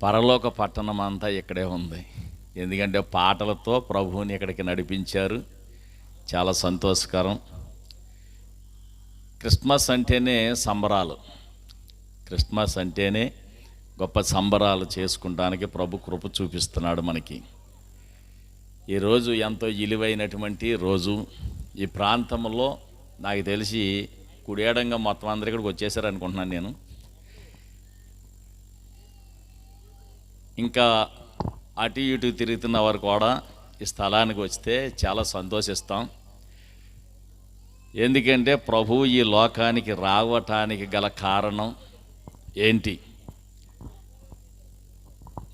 పరలోక పట్టణం అంతా ఇక్కడే ఉంది. ఎందుకంటే పాటలతో ప్రభువుని ఇక్కడికి నడిపించారు. చాలా సంతోషకరం. క్రిస్మస్ అంటేనే సంబరాలు, క్రిస్మస్ అంటేనే గొప్ప సంబరాలు చేసుకుంటానికి ప్రభు కృప చూపిస్తున్నాడు మనకి. ఈరోజు ఎంతో విలువైనటువంటి రోజు. ఈ ప్రాంతంలో నాకు తెలిసి కుడియడంగా మొత్తం అందరు ఇక్కడికి వచ్చేసారు అనుకుంటున్నాను నేను. ఇంకా అటు ఇటు తిరుగుతున్న వారు కూడా ఈ స్థలానికి వస్తే చాలా సంతోషిస్తాం. ఎందుకంటే ప్రభువు ఈ లోకానికి రావటానికి గల కారణం ఏంటి?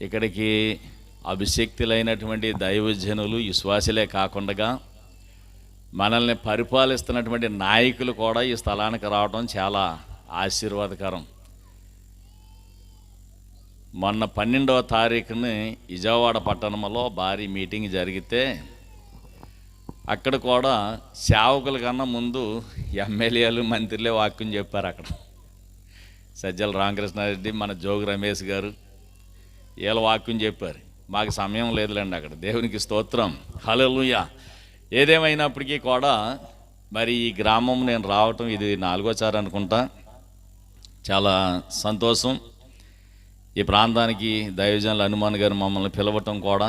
ఇక్కడికి అభిషక్తులైనటువంటి దైవజనులు, విశ్వాసులే కాకుండా మనల్ని పరిపాలిస్తున్నటువంటి నాయకులు కూడా ఈ స్థలానికి రావడం చాలా ఆశీర్వాదకరం. మొన్న 12వ తారీఖుని విజయవాడ పట్టణంలో భారీ మీటింగ్ జరిగితే అక్కడ కూడా సేవకుల కన్నా ముందు ఎమ్మెల్యేలు, మంత్రులే వాక్యం చెప్పారు. అక్కడ సజ్జల రామకృష్ణారెడ్డి, మన జోగి రమేష్ గారు వీళ్ళ వాక్యం చెప్పారు. మాకు సమయం లేదులేండి అక్కడ. దేవునికి స్తోత్రం, హల్లెలూయా. ఏదేమైనప్పటికీ కూడా మరి ఈ గ్రామం నేను రావటం ఇది 4వ అనుకుంటా. చాలా సంతోషం. ఈ ప్రాంతానికి దైవజనులు హనుమాన్ గారు మమ్మల్ని పిలవటం కూడా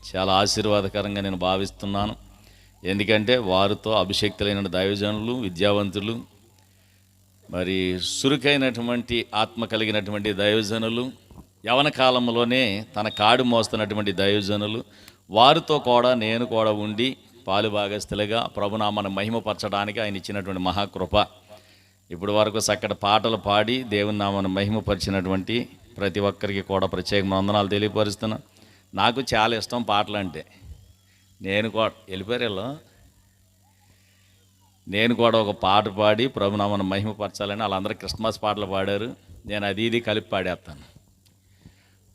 చాలా ఆశీర్వాదకరంగా నేను భావిస్తున్నాను. ఎందుకంటే వారితో అభిషక్తులైన దైవజనులు, విద్యావంతులు, మరి చురుకైనటువంటి ఆత్మ కలిగినటువంటి దైవజనులు, యవన కాలంలోనే తన కాడు మోస్తున్నటువంటి దైవజనులు, వారితో కూడా నేను కూడా ఉండి పాలు భాగస్తులుగా ప్రభునామాన్ని మహిమపరచడానికి ఆయన ఇచ్చినటువంటి మహాకృప. ఇప్పుడు వరకు చక్కటి పాటలు పాడి దేవుని నామాన్ని మహిమపరిచినటువంటి ప్రతి ఒక్కరికి కూడా ప్రత్యేక వందనాలు తెలియపరుస్తున్నా. నాకు చాలా ఇష్టం పాటలు అంటే. నేను కూడా ఒక పాట పాడి ప్రభునామాన్ని మహిమపరచాలని వాళ్ళందరూ క్రిస్మస్ పాటలు పాడారు. నేను అది ఇది కలిపి పాడేస్తాను.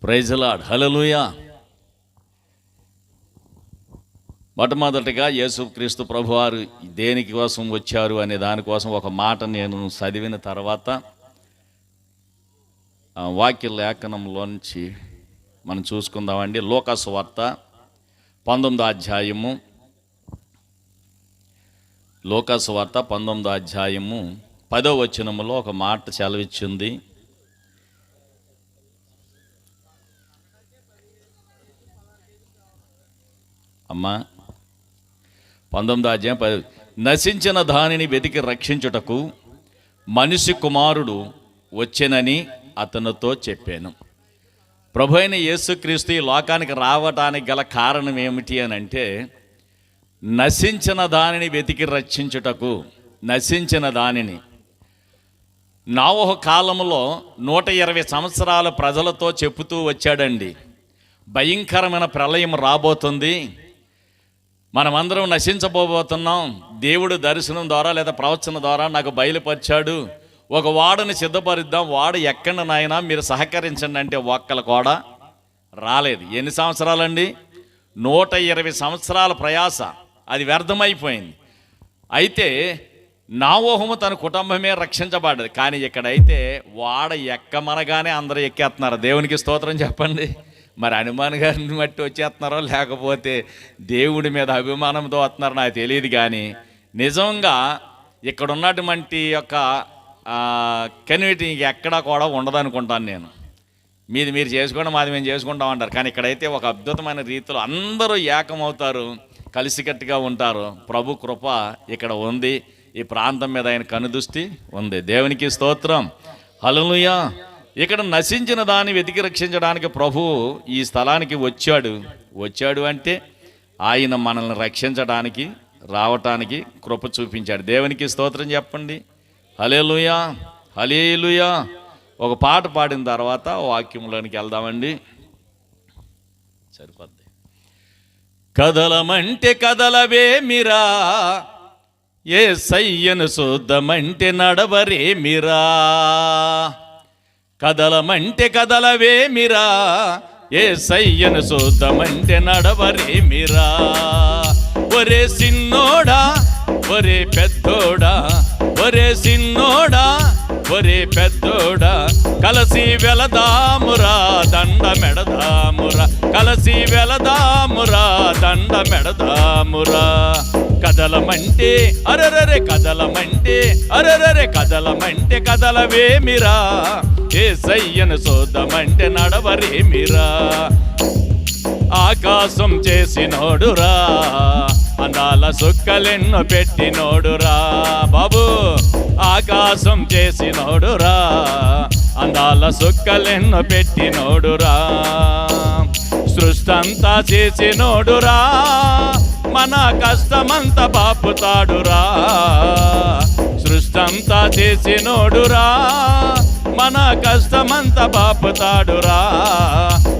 ప్రైజ్ ది లార్డ్, హల్లెలూయా. మొట్టమొదటిగా యేసుక్రీస్తు ప్రభువారు దేనికి కోసం వచ్చారు అనే దానికోసం ఒక మాట నేను చదివిన తర్వాత వాక్య లేఖనంలోంచి మనం చూసుకుందామండి. లూకా సువార్త 19వ అధ్యాయము, లూకా సువార్త 19వ అధ్యాయము 10వ వచనములో ఒక మాట సెలవిచ్చింది. అమ్మా, 19వ అధ్యాయం 10. నశించిన దానిని వెతికి రక్షించుటకు మనిషి కుమారుడు వచ్చెనని అతనితో చెప్పాను. ప్రభు అయిన యేసుక్రీస్తు ఈ లోకానికి రావటానికి గల కారణం ఏమిటి అని అంటే, నశించిన దానిని వెతికి రక్షించుటకు. నశించిన దానిని నోవహు కాలంలో 120 సంవత్సరాల ప్రజలతో చెప్పుతూ వచ్చాడండి, భయంకరమైన ప్రళయం రాబోతుంది, మనమందరం నశించబోతున్నాం. దేవుడు దర్శనం ద్వారా లేదా ప్రవచన ద్వారా నాకు బయలుపరిచాడు, ఒక వాడని సిద్ధపరిద్దాం, వాడు ఎక్కడ నాయనా మీరు సహకరించండి అంటే ఒక్కలు కూడా రాలేదు. ఎన్ని సంవత్సరాలండి? 120 సంవత్సరాల ప్రయాస అది వ్యర్థమైపోయింది. అయితే నోవహు తన కుటుంబమే రక్షించబడ్డది. కానీ ఇక్కడైతే వాడ ఎక్కమనగానే అందరూ ఎక్కేస్తున్నారు. దేవునికి స్తోత్రం చెప్పండి. మరి హనుమాన్ గారిని బట్టి వచ్చేస్తున్నారో లేకపోతే దేవుడి మీద అభిమానంతో వస్తున్నారో నాకు తెలియదు. కానీ నిజంగా ఇక్కడ ఉన్నటువంటి యొక్క కన్విటీ ఎక్కడా కూడా ఉండదనుకుంటాను నేను. మీది మీరు చేసుకోండి, మాది మేము చేసుకుంటాం అంటారు. కానీ ఇక్కడైతే ఒక అద్భుతమైన రీతిలో అందరూ ఏకమవుతారు, కలిసికట్టుగా ఉంటారు. ప్రభు కృప ఇక్కడ ఉంది. ఈ ప్రాంతం మీద ఆయన కనుదృష్టి ఉంది. దేవునికి స్తోత్రం, హల్లెలూయా. ఇక్కడ నశించిన దాన్ని వెతికి రక్షించడానికి ప్రభు ఈ స్థలానికి వచ్చాడు అంటే ఆయన మనల్ని రక్షించడానికి రావటానికి కృప చూపించాడు. దేవునికి స్తోత్రం చెప్పండి, హల్లెలూయా, హల్లెలూయా. ఒక పాట పాడిన తర్వాత వాక్యంలోనికి వెళ్దామండి, సరిపోద్ది. కదలమంటే కదలవేమిరా, యేసయ్యను చూద్దామంటే నడవరేమిరా. కదలమంటే కదలవేమిరా, యేసయ్యను చూద్దామంటే నడవరేమిరా. ఒరే సిన్నోడా, ఒరే పెద్దోడా, ఒరే సిన్నోడా, ఒరే పెద్దోడా కలసి వెళదామురా దండ మెడదామురా, కలసి వెళదామురా దండ మెడదామురా. కదలమంటే అరరరే కదలమంటే అరరరే కదలమంటే కదలవేమిరా, యేసయ్యను చూద్దామంటే నడవరేమిరా. ఆకాశం చేసినోడురా, అందాల సుక్కలెన్నో పెట్టినోడురా బాబు. ఆకాశం చేసినోడురా, అందాల సుక్కలెన్నో పెట్టినోడురా. సృష్టంతా చేసినోడురా, మన కష్టమంతా బాపుతాడురా. సృష్టంతా చేసినోడురా, మన కష్టమంతా బాపుతాడురా.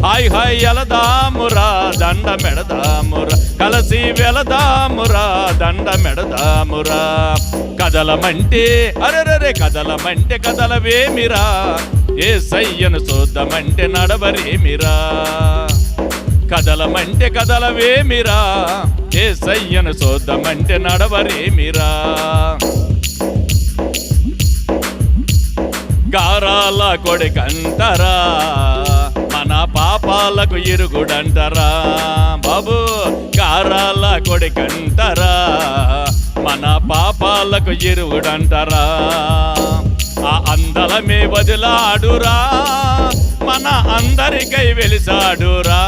హాయ్ హాయ్ ఎలదామురా దండ మెడదామురా, కలసి వెళదామురా దండ మెడదామురా. కదలమంటే అరెరరే కదలమంటే కదలవేమిరా, యేసయ్యను చూద్దామంటే నడవరేమిరా. కదలమంటే కదలవేమిరా, యేసయ్యను చూద్దామంటే నడవరేమిరా. గారాల కొడుకంటరా, మన పాపాలకు ఇరుగుడంటరా బాబు. గారాల కొడుకంటరా, మన పాపాలకు ఇరుగుడంటరా. ఆ అందలమే వదిలాడురా, మన అందరికై వెలిసాడురా.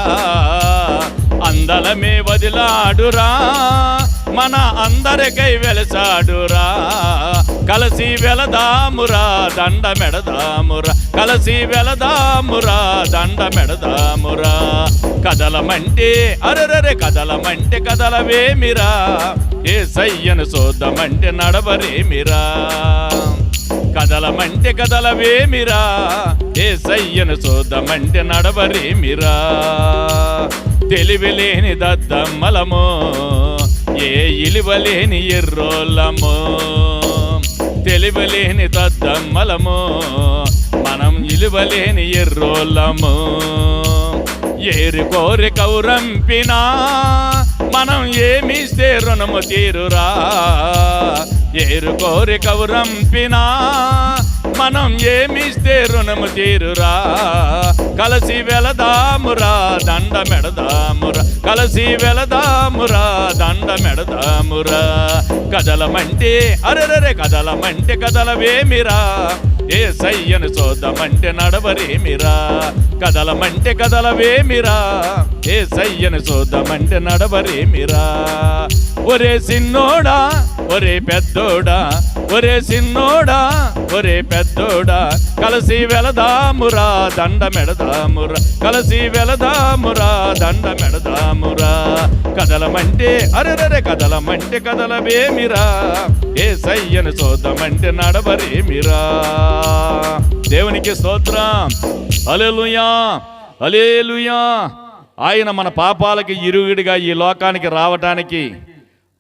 అందలమే వదిలాడురా, మన అందరికై వెలిసాడురా. కలసి వెళదామురా దండ మెడదామురా, కలసి వెళదామురా దండ మెడదామురా. కదలమంటే అరరరే కదలమంటే కదలవేమిరా, యేసయ్యను చూద్దామంటే నడవరేమిరా. కదలమంటే కదలవేమిరా, యేసయ్యను చూద్దామంటే నడవరేమిరా. తెలివిలేని దద్దమ్మలము, ఏ ఇలువలేని ఎర్రోళ్ళము. తెలివిలేని దద్దమ్మలము, మనం ఇలువలేని ఎర్రోళ్ళము. ఏరు కోరి కౌరంపినా, మనం ఏమిస్తే రుణము తీరురా. ఏరు కోరి కౌరంపినా, మనం ఏమిస్తే రుణము తీరురా. కలసి వెళదామురా దండ మెడదామురా, కలసి వెళదామురా దండ మెడదామురా. కదలమంటే అరరరే కదలమంటే కదలవేమిరా, యేసయ్యను చూద్దామంటే నడవరేమిరా. కదలమంటే కదలవేమిరా, యేసయ్యను చూద్దామంటే నడవరేమిరా. ఒరే సిన్నోడా ఒరే పెద్దోడా, ఒరే సిన్నోడా ఒరే పెద్దోడా, కలసి వెళదామురా దండ మెడదామురా, కలసి వెళదామురా దండ మెడదామురా. కదలమంటే అరెరరే కదలమంటే కదలవేమిరా, యేసయ్యను చూద్దామంటే నడవరేమిరా. దేవునికి స్తోత్రం. హల్లెలూయా హల్లెలూయా. ఆయన మన పాపాలకి ఇరుగుడిగా ఈ లోకానికి రావటానికి,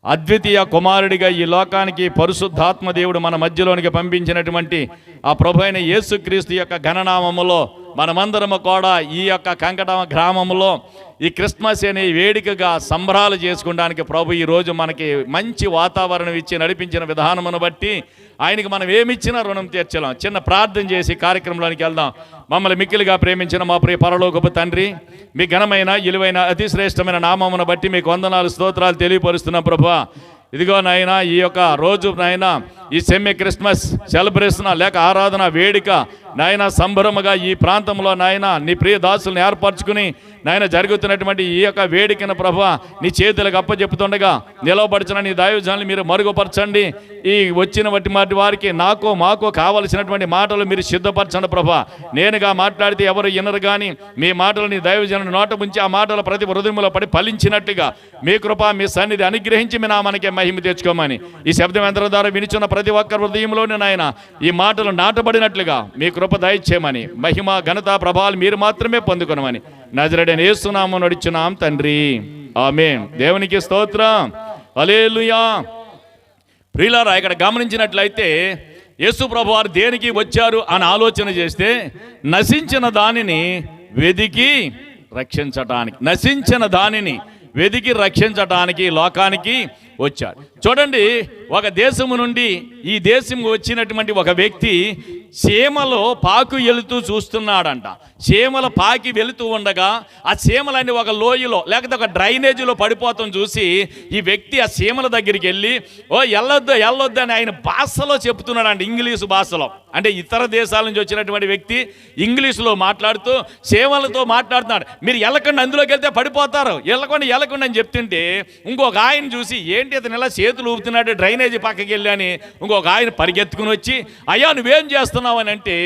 అద్వితీయ కుమారుడిగా ఈ లోకానికి పరిశుద్ధాత్మ దేవుడు మన మధ్యలోనికి పంపించినటువంటి ఆ ప్రభు అయిన యేసుక్రీస్తు యొక్క ఘననామములో మనమందరము కూడా ఈ యొక్క కంకట గ్రామంలో ఈ క్రిస్మస్ అనే వేడుకగా సంబరాలు చేసుకోవడానికి ప్రభు ఈరోజు మనకి మంచి వాతావరణం ఇచ్చి నడిపించిన విధానమును బట్టి ఆయనకి మనం ఏమిచ్చినా రుణం తీర్చలేం. చిన్న ప్రార్థన చేసి కార్యక్రమంలోనికి వెళ్దాం. మమ్మల్ని మిక్కిలిగా ప్రేమించిన మా ప్రియ పరలోకపు తండ్రి, మీ ఘనమైన ఇలువైన అతి శ్రేష్టమైన నామమును బట్టి మీకు వందనాలు స్తోత్రాలు తెలియపరుస్తున్నాం ప్రభువా. ఇదిగో నాయన ఈ యొక్క రోజు నాయన ఈ సెమీ క్రిస్మస్ సెలబ్రేషన్ లేక ఆరాధన వేడుక నాయన సంబరముగా ఈ ప్రాంతంలో నాయన నీ ప్రియ దాసులను ఏర్పరచుకుని నాయన జరుగుతున్నటువంటి ఈ యొక్క వేడుకను ప్రభువా నీ చేతులకు అప్పచెప్పుతుండగా నిలవపరచిన నీ దైవజనులు మీరు మరుగుపరచండి. ఈ వచ్చిన వాటి వారికి నాకు మాకు కావలసినటువంటి మాటలు మీరు సిద్ధపరచండి ప్రభువా. నేనుగా మాట్లాడితే ఎవరు వినరు కానీ మీ మాటలు నీ దైవజనులు నోట ఉంచి ఆ మాటలు ప్రతి హృదయంలో పడి ఫలించినట్టుగా మీ కృప మీ సన్నిధి అనుగ్రహించి మీ నామానికి మహిమ తెచ్చుకోమని ఈ శబ్దం యంత్రం ద్వారా వినిచున్న ప్రతి ఒక్క హృదయంలోనే నాయన ఈ మాటలు నాటబడినట్లుగా మీ కృప దయచేయమని మహిమ ఘనత ప్రభావాలు మీరు మాత్రమే పొందుకొనమని నజరేయుడైన యేసు నామమున నడిచున్నాం తండ్రి, ఆమేన్. దేవునికి స్తోత్రం. హల్లెలూయా. ప్రియులారా, ఇక్కడ గమనించినట్లయితే యేసు ప్రభువారు దేనికి వచ్చారు అని ఆలోచన చేస్తే నశించిన దానిని వెదికి రక్షించటానికి, నశించిన దానిని వెదికి రక్షించటానికి లోకానికి వచ్చాడు. చూడండి, ఒక దేశము నుండి ఈ దేశం వచ్చినటువంటి ఒక వ్యక్తి చీమలో పాకు వెళుతూ చూస్తున్నాడంట. చీమల పాకి వెళుతూ ఉండగా ఆ చీమలన్నీ ఒక లోయలో లేకపోతే ఒక డ్రైనేజీలో పడిపోతాం చూసి ఈ వ్యక్తి ఆ చీమల దగ్గరికి వెళ్ళి వెళ్ళొద్దు అని ఆయన భాషలో చెప్తున్నాడంట, ఇంగ్లీషు భాషలో. అంటే ఇతర దేశాల నుంచి వచ్చినటువంటి వ్యక్తి ఇంగ్లీషులో మాట్లాడుతూ చీమలతో మాట్లాడుతున్నాడు. మీరు వెళ్ళకండి, అందులోకి వెళ్తే పడిపోతారు, వెళ్ళకండి అని చెప్తుంటే ఇంకొక ఆయన చూసి ఏంటి ఇతను ఇలా చేతులు ఊపుతున్నాడు డ్రైనేజీ పక్కకి వెళ్ళి అని ఇంకొక ఆయన పరిగెత్తుకుని వచ్చి, అయ్యా నువ్వేం చేస్తున్నావు అని అంటే,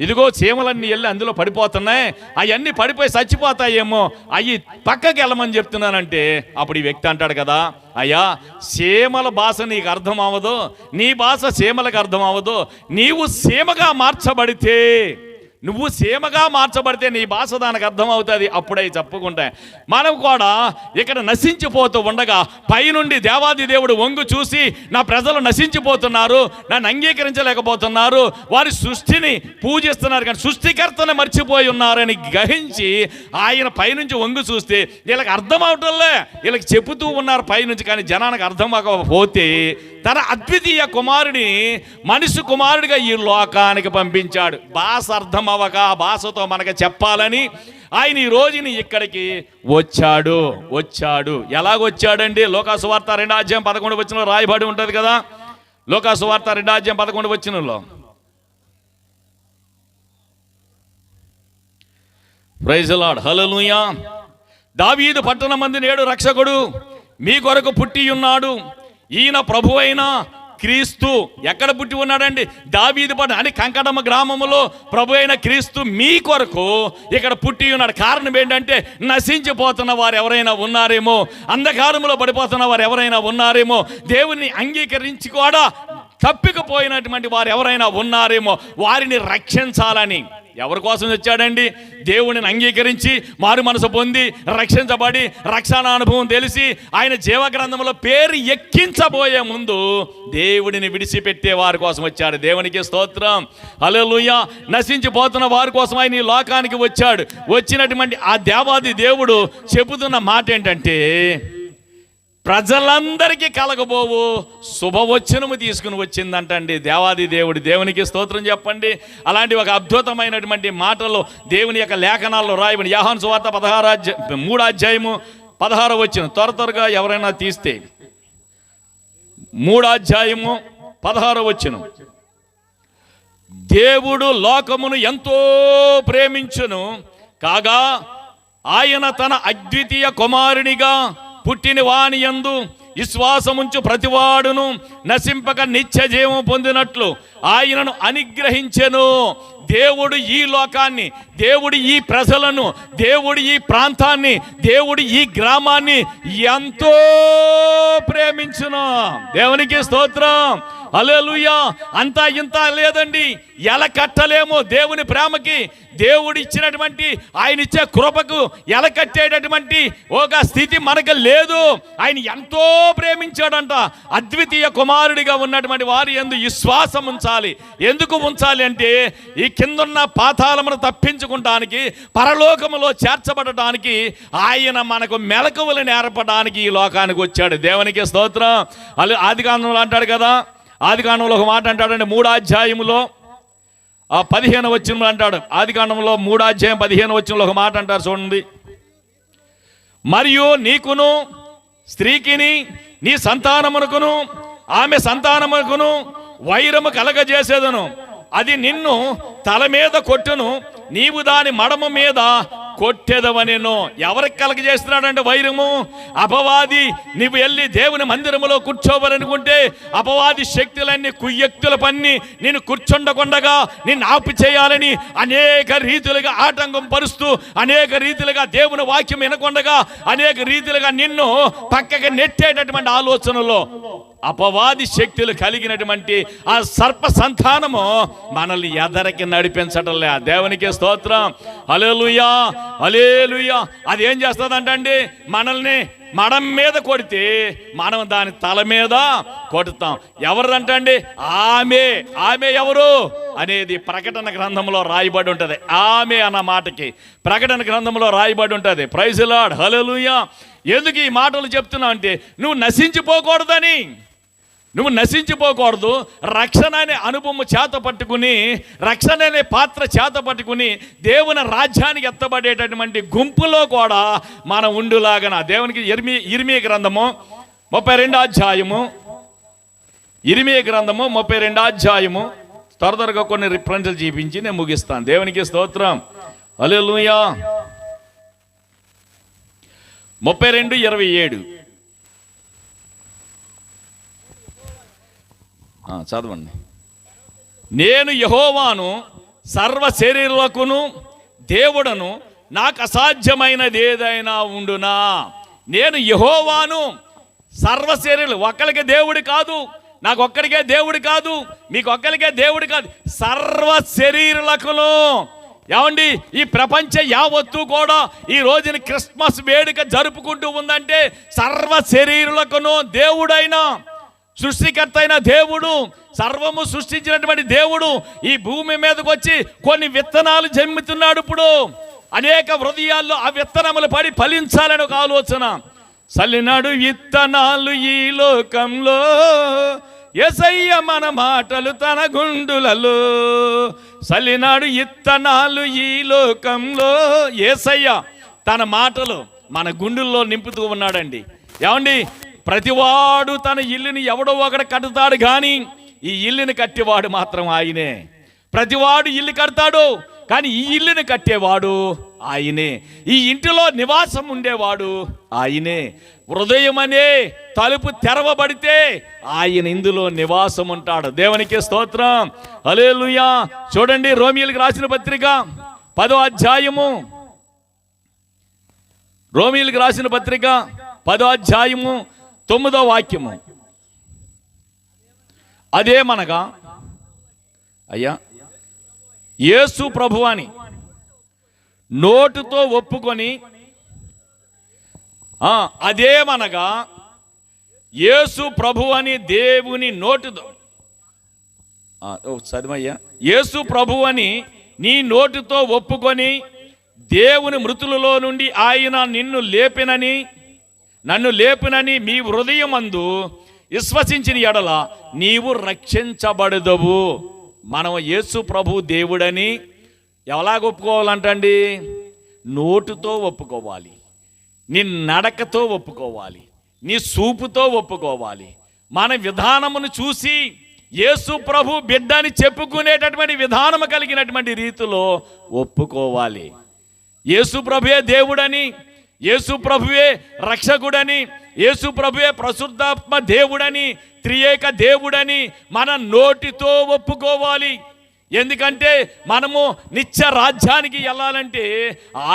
ఇదిగో చీమలన్నీ వెళ్ళి అందులో పడిపోతున్నాయి, అవన్నీ పడిపోయి చచ్చిపోతాయేమో, అవి పక్కకి వెళ్ళమని చెప్తున్నానంటే అప్పుడు ఈ వ్యక్తి అంటాడు కదా, అయ్యా చీమల భాష నీకు అర్థం అవ్వదు, నీ భాష చీమలకు అర్థం అవ్వదు, నీవు చీమగా మార్చబడితే నీ భాష దానికి అర్థం అవుతుంది, అప్పుడే చెప్పుకుంటాయి. మనం కూడా ఇక్కడ నశించిపోతూ ఉండగా పైనుండి దేవాది దేవుడు వంగు చూసి నా ప్రజలు నశించిపోతున్నారు, నన్ను అంగీకరించలేకపోతున్నారు, వారి సృష్టిని పూజిస్తున్నారు కానీ సృష్టికర్తను మర్చిపోయి ఉన్నారని గ్రహించి ఆయన పైనుంచి వంగు చూస్తే వీళ్ళకి అర్థం అవటంలే, వీళ్ళకి చెబుతూ ఉన్నారు పైనుంచి, కానీ జనానికి అర్థం అవ్వకపోతే తన అద్వితీయ కుమారుని మనిషి కుమారుడిగా ఈ లోకానికి పంపించాడు. భాష అర్థం అవ్వక భాషతో మనకు చెప్పాలని ఆయన ఈ రోజుని ఇక్కడికి వచ్చాడు. ఎలాగొచ్చాడండి? లోకాసువార్త 2:11 రాయబడి ఉంటుంది కదా. లోకాసువార్త 2:11 ప్రైజ్ ది లార్డ్, హల్లెలూయా. దావీదు పట్టణమందు నేడు రక్షకుడు మీ కొరకు పుట్టి ఉన్నాడు, ఈయన ప్రభువైన క్రీస్తు. ఎక్కడ పుట్టి ఉన్నాడండి? దావీదు పట్టణం అని కంకటమ్మ గ్రామంలో ప్రభు అయిన క్రీస్తు మీ కొరకు ఇక్కడ పుట్టి ఉన్నాడు. కారణం ఏంటంటే నశించిపోతున్న వారు ఎవరైనా ఉన్నారేమో, అంధకారంలో పడిపోతున్న వారు ఎవరైనా ఉన్నారేమో, దేవుణ్ణి అంగీకరించి కూడా తప్పికపోయినటువంటి వారు ఎవరైనా ఉన్నారేమో, వారిని రక్షించాలని. ఎవరి కోసం వచ్చాడండి? దేవుడిని అంగీకరించి మారు మనసు పొంది రక్షించబడి రక్షణ అనుభవం తెలిసి ఆయన జీవగ్రంథంలో పేరు ఎక్కించబోయే ముందు దేవుడిని విడిచిపెట్టే వారి కోసం వచ్చాడు. దేవునికి స్తోత్రం, హల్లెలూయా. నశించిపోతున్న వారి కోసం ఆయన ఈ లోకానికి వచ్చాడు. వచ్చినటువంటి ఆ దేవాది దేవుడు చెబుతున్న మాట ఏంటంటే, ప్రజలందరికీ కలగబోవు శుభవచనము తీసుకుని వచ్చిందంటండి దేవాది దేవుడు. దేవునికి స్తోత్రం చెప్పండి. అలాంటి ఒక అద్భుతమైనటువంటి మాటలు దేవుని యొక్క లేఖనాల్లో రాయబడి యోహాను సువార్త 3:16 త్వరగా ఎవరైనా తీస్తే 3:16 దేవుడు లోకమును ఎంతో ప్రేమించును కాగా ఆయన తన అద్వితీయ కుమారునిగా పుట్టిన వాని యందు విశ్వాసముంచు ప్రతివాడును నశింపక నిత్య జీవం పొందినట్లు ఆయనను అనుగ్రహించెను. దేవుడు ఈ లోకాన్ని, దేవుడు ఈ ప్రజలను, దేవుడు ఈ ప్రాంతాన్ని, దేవుడు ఈ గ్రామాన్ని ఎంతో ప్రేమించును. దేవునికి స్తోత్రం, హల్లెలూయా. అంతా ఇంత లేదండి, ఎలా కట్టలేము దేవుని ప్రేమకి. దేవుడు ఇచ్చినటువంటి ఆయన ఇచ్చే కృపకు ఎలా కట్టేటటువంటి ఒక స్థితి మనకు లేదు. ఆయన ఎంతో ప్రేమించాడంట. అద్వితీయ కుమారుడిగా ఉన్నటువంటి వారి యందు విశ్వాసం ఉంచాలి. ఎందుకు ఉంచాలి అంటే ఈ కిందున్న పాతాళమును తప్పించుకుంటానికి, పరలోకములో చేర్చబడటానికి, ఆయన మనకు మెలకువలు నేర్పడానికి ఈ లోకానికి వచ్చాడు. దేవునికి స్తోత్రం. ఆదికాండంలో అంటాడు కదా, ఆదికాండంలో ఒక మాట అంటాడండి 3:15 అంటాడు. ఆదికాండంలో 3:15 ఒక మాట అంటారు చూడండి. మరియు నీకును స్త్రీకిని నీ సంతానమునకును ఆమె సంతానమునకును వైరము కలగజేసేదను, అది నిన్ను తల మీద కొట్టును, నీవు దాని మడమ మీద కొట్టేదవనెను. ఎవరికి కలగజేస్తున్నాడంటే వైరము? అపవాది. నువ్వు వెళ్ళి దేవుని మందిరములో కూర్చోవాలనుకుంటే అపవాది శక్తులన్నీ కుయ్యక్తుల పన్ని నేను కూర్చుండకుండగా నిన్ను ఆపు చేయాలని అనేక రీతులుగా ఆటంకం పరుస్తూ, అనేక రీతిలుగా దేవుని వాక్యం వినకుండగా, అనేక రీతిలుగా నిన్ను పక్కకి నెట్టేటటువంటి ఆలోచనలో అపవాది శక్తులు కలిగినటువంటి ఆ సర్ప సంతానము మనల్ని ఎదరికి నడిపించటంలే. దేవునికి స్తోత్రం, హల్లెలూయా, హల్లెలూయా. అది ఏం చేస్తుందంటే అండి, మనల్ని మడం మీద కొడితే మనం దాని తల మీద కొడతాం. ఎవరిదంటండి? ఆమె ఎవరు అనేది ప్రకటన గ్రంథంలో రాయబడి ఉంటుంది. ఆమె అన్న మాటకి ప్రకటన గ్రంథంలో రాయబడి ఉంటుంది. ప్రైజ్ ది లార్డ్, హల్లెలూయా. ఎందుకు ఈ మాటలు చెప్తున్నావు అంటే నువ్వు నశించిపోకూడదని. నువ్వు నశించిపోకూడదు. రక్షణ అనే అనుభవం చేత పట్టుకుని, రక్షణ అనే పాత్ర చేత పట్టుకుని దేవుని రాజ్యానికి ఎత్తబడేటటువంటి గుంపులో కూడా మనం ఉండులాగన దేవునికి ఇర్మీయా గ్రంథము 32వ అధ్యాయము, ఇర్మీయా గ్రంథము 32వ అధ్యాయము, త్వరగా కొన్ని రిఫరెన్స్లు చూపించి నేను ముగిస్తాను. దేవునికి స్తోత్రం, హల్లెలూయా. 32:27 చదవండి. నేను యెహోవాను, సర్వ శరీరులకును దేవుడను, నాకు అసాధ్యమైనది ఏదైనా ఉండునా. నేను యెహోవాను, సర్వ శరీరులు. ఒక్కడికే దేవుడు కాదు, నాకు ఒక్కడికే దేవుడు కాదు, మీకు ఒక్కడికే దేవుడు కాదు, సర్వ శరీరులకును. ఏమండి, ఈ ప్రపంచ యావత్తు కూడా ఈ రోజున క్రిస్మస్ వేడుక జరుపుకుంటూ ఉందంటే సర్వ శరీరులకును దేవుడైన, సృష్టికర్త అయిన దేవుడు, సర్వము సృష్టించినటువంటి దేవుడు ఈ భూమి మీదకి వచ్చి కొన్ని విత్తనాలు జమ్ముతున్నాడు. ఇప్పుడు అనేక హృదయాల్లో ఆ విత్తనములు పడి ఫలించాలని ఒక ఆలోచన. చల్లినాడు విత్తనాలు ఈ లోకంలో, యేసయ్య మన మాటలు తన గుండులలో. చల్లినాడు విత్తనాలు ఈ లోకంలో, యేసయ్య తన మాటలు మన గుండెల్లో నింపుతూ ఉన్నాడండి. ఏమండి, ప్రతివాడు తన ఇల్లుని ఎవడో ఒకడు కట్టుతాడు, కానీ ఈ ఇల్లుని కట్టేవాడు మాత్రం ఆయనే. ప్రతివాడు ఇల్లు కడతాడు, కానీ ఈ ఇల్లుని కట్టేవాడు ఆయనే. ఈ ఇంటిలో నివాసం ఉండేవాడు ఆయనే. హృదయం అనే తలుపు తెరవబడితే ఆయన ఇందులో నివాసం ఉంటాడు. దేవునికి స్తోత్రం, హల్లెలూయా. చూడండి, రోమీయులకు రాసిన పత్రిక 10వ అధ్యాయము, రోమీయులకు రాసిన పత్రిక 10వ అధ్యాయము 9వ వాక్యము. అదేమనగా, అయ్యా, యేసు ప్రభువని నోటుతో ఒప్పుకొని, అదేమనగా యేసు ప్రభువని దేవుని నోటుతో, చదివయ్యా, యేసు ప్రభువని నీ నోటుతో ఒప్పుకొని దేవుని మృతులలో నుండి ఆయన నన్ను లేపినని మీ హృదయమందు విశ్వసించిన ఎడల నీవు రక్షించబడదవు. మనం యేసు ప్రభు దేవుడని ఎలాగ ఒప్పుకోవాలంటండి? నోటుతో ఒప్పుకోవాలి, నీ నడకతో ఒప్పుకోవాలి, నీ చూపుతో ఒప్పుకోవాలి. మన విధానమును చూసి యేసు ప్రభు బిడ్డ అని చెప్పుకునేటటువంటి విధానము కలిగినటువంటి రీతిలో ఒప్పుకోవాలి. యేసు ప్రభువే దేవుడని, యేసు ప్రభువే రక్షకుడని, యేసు ప్రభువే పరిశుద్ధాత్మ దేవుడని, త్రియేక దేవుడని మన నోటితో ఒప్పుకోవాలి. ఎందుకంటే మనము నిత్య రాజ్యానికి వెళ్ళాలంటే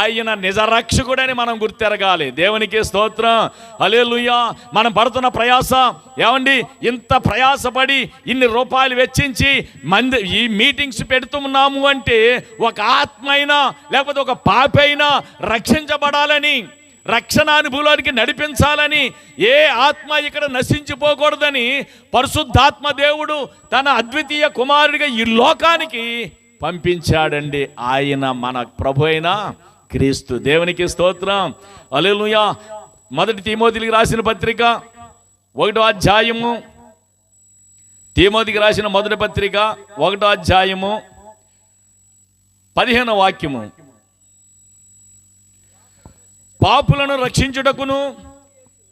ఆయన నిజ రక్షకుడని మనం గుర్తెరగాలి. దేవునికి స్తోత్రం, హల్లెలూయా. మనం పడుతున్న ప్రయాస, ఏమండి, ఇంత ప్రయాసపడి ఇన్ని రూపాయలు వెచ్చించి ఈ మీటింగ్స్ పెడుతున్నాము అంటే ఒక ఆత్మ అయినా లేకపోతే ఒక పాప అయినా రక్షించబడాలని, రక్షణ అనుభవానికి నడిపించాలని, ఏ ఆత్మ ఇక్కడ నశించిపోకూడదని పరిశుద్ధాత్మ దేవుడు తన అద్వితీయ కుమారుడిగా ఈ లోకానికి పంపించాడండి. ఆయన మన ప్రభు అయిన క్రీస్తు. దేవునికి స్తోత్రం, హల్లెలూయా. 1 తిమోతికి రాసిన పత్రిక 1వ అధ్యాయము, తిమోతికి రాసిన మొదటి పత్రిక 1వ అధ్యాయము 15వ వాక్యము. పాపులను రక్షించుటకును